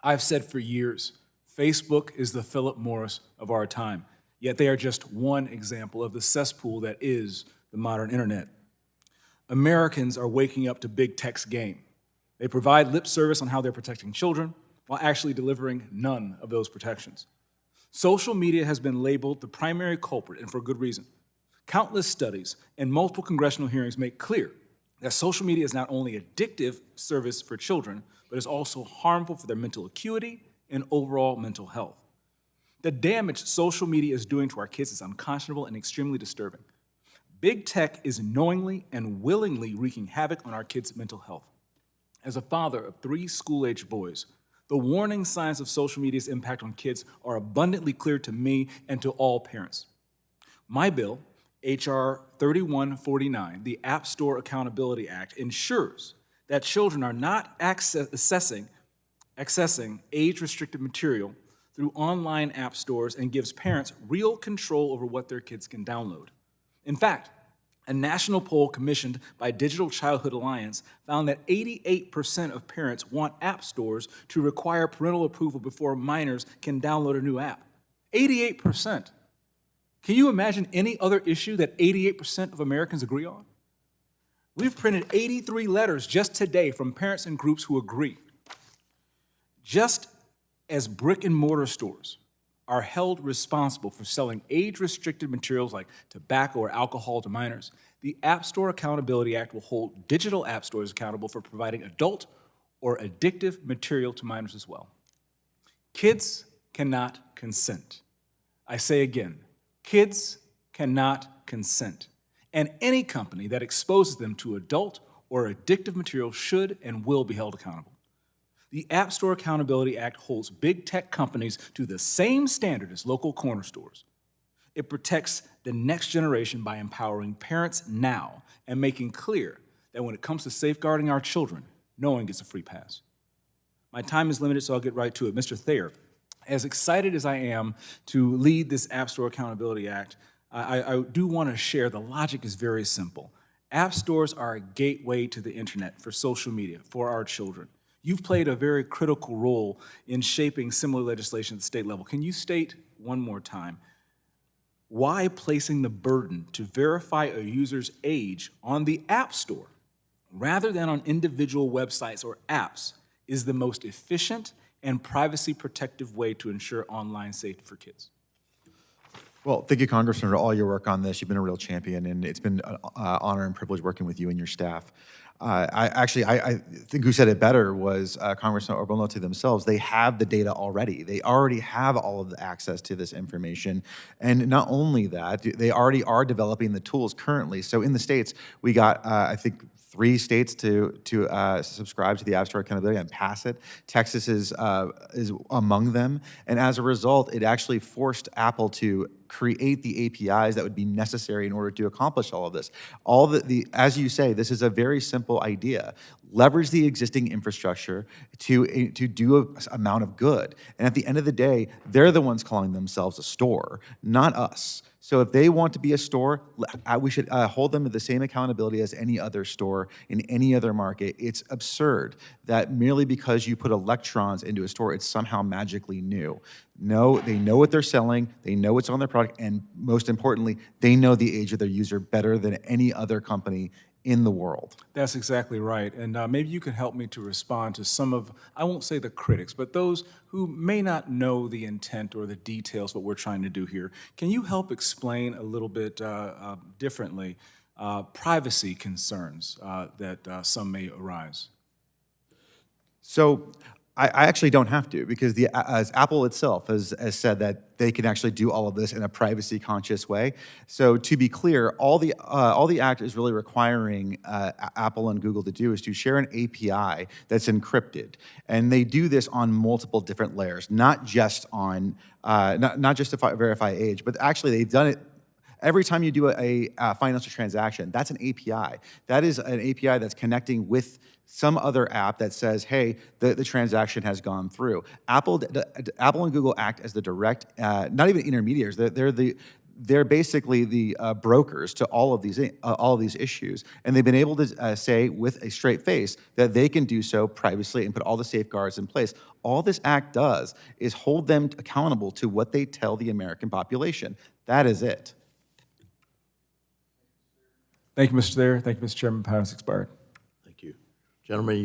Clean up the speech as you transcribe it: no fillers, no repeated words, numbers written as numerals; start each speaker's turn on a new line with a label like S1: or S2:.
S1: I've said for years, Facebook is the Philip Morris of our time, yet they are just one example of the cesspool that is the modern internet. Americans are waking up to big tech's game. They provide lip service on how they're protecting children while actually delivering none of those protections. Social media has been labeled the primary culprit, and for good reason. Countless studies and multiple congressional hearings make clear that social media is not only addictive service for children, but is also harmful for their mental acuity and overall mental health. The damage social media is doing to our kids is unconscionable and extremely disturbing. Big tech is knowingly and willingly wreaking havoc on our kids' mental health. As a father of 3 school-age boys, the warning signs of social media's impact on kids are abundantly clear to me and to all parents. My bill, H.R. 3149, the App Store Accountability Act, ensures that children are not accessing age-restricted material through online app stores and gives parents real control over what their kids can download. In fact, a national poll commissioned by Digital Childhood Alliance found that 88% of parents want app stores to require parental approval before minors can download a new app. 88%. Can you imagine any other issue that 88% of Americans agree on? We've printed 83 letters just today from parents and groups who agree. Just as brick and mortar stores are held responsible for selling age-restricted materials like tobacco or alcohol to minors, the App Store Accountability Act will hold digital app stores accountable for providing adult or addictive material to minors as well. Kids cannot consent. I say again, kids cannot consent. And any company that exposes them to adult or addictive material should and will be held accountable. The App Store Accountability Act holds big tech companies to the same standard as local corner stores. It protects the next generation by empowering parents now and making clear that when it comes to safeguarding our children, no one gets a free pass. My time is limited, so I'll get right to it. Mr. Thayer, as excited as I am to lead this App Store Accountability Act, I do want to share the logic is very simple. App stores are a gateway to the internet for social media, for our children. You've played a very critical role in shaping similar legislation at the state level. Can you state one more time why placing the burden to verify a user's age on the App Store rather than on individual websites or apps is the most efficient and privacy protective way to ensure online safety for kids?
S2: Well, thank you, Congressman, for all your work on this. You've been a real champion, and it's been an honor and privilege working with you and your staff. I think who said it better was Congressman Orbanotti themselves. They have the data already. They already have all of the access to this information. And not only that, they already are developing the tools currently. So in the states, we got, I think, 3 states to subscribe to the App Store Accountability and pass it. Texas is among them. And as a result, it actually forced Apple to create the APIs that would be necessary in order to accomplish all of this. As you say, this is a very simple idea. Leverage the existing infrastructure to do an amount of good. And at the end of the day, they're the ones calling themselves a store, not us. So if they want to be a store, we should hold them to the same accountability as any other store in any other market. It's absurd that merely because you put electrons into a store, it's somehow magically new. No, they know what they're selling, they know what's on their product, and most importantly, they know the age of their user better than any other company in the world.
S1: That's exactly right. And maybe you can help me to respond to some of, I won't say the critics, but those who may not know the intent or the details of what we're trying to do here. Can you help explain a little bit differently privacy concerns that some may arise?
S2: So I actually don't have to, because as Apple itself has said that they can actually do all of this in a privacy-conscious way. So to be clear, all the Act is really requiring Apple and Google to do is to share an API that's encrypted, and they do this on multiple different layers, not just on not just to verify age, but actually they've done it. Every time you do a financial transaction, that's an API. That is an API that's connecting with some other app that says, hey, the transaction has gone through. Apple and Google act as the direct, not even intermediaries. they're basically the brokers to all of these issues, and they've been able to say with a straight face that they can do so privacy and put all the safeguards in place. All this act does is hold them accountable to what they tell the American population. That is it.
S1: Thank you, Mr. Thayer. Thank you, Mr. Chairman. Time has expired.
S3: Thank you. Gentleman, you